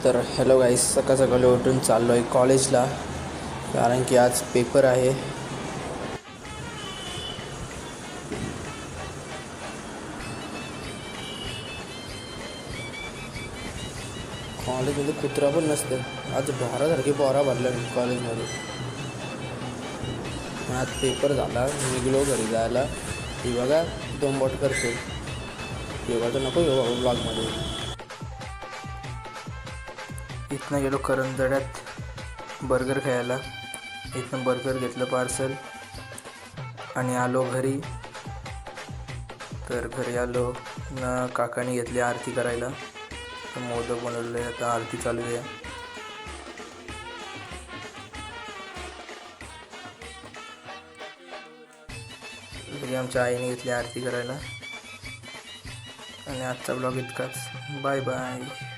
तर हॅलो गाईस, सकाळ सकाळी उठून चाललो आहे कॉलेजला, कारण की आज पेपर आहे. कॉलेजमध्ये कुत्रा पण नसते. आज 12 पोरा भरल्या कॉलेजमध्ये. आज पेपर झाला, निघलो घरी जायला. ही बघा दोन बोट करते. योगा तर नको येऊ ब्लॉगमध्ये. इथनं गेलो करंजड्यात बर्गर खायला. इथनं बर्गर घेतलं पार्सल आणि आलो घरी. तर घरी आलो ना, काकाने घेतली आरती करायला. मोदक बनवले, आता आरती चालू आहे. घरी आमच्या आईने घेतली आरती करायला. आणि आजचा ब्लॉग इतकाच. Bye bye.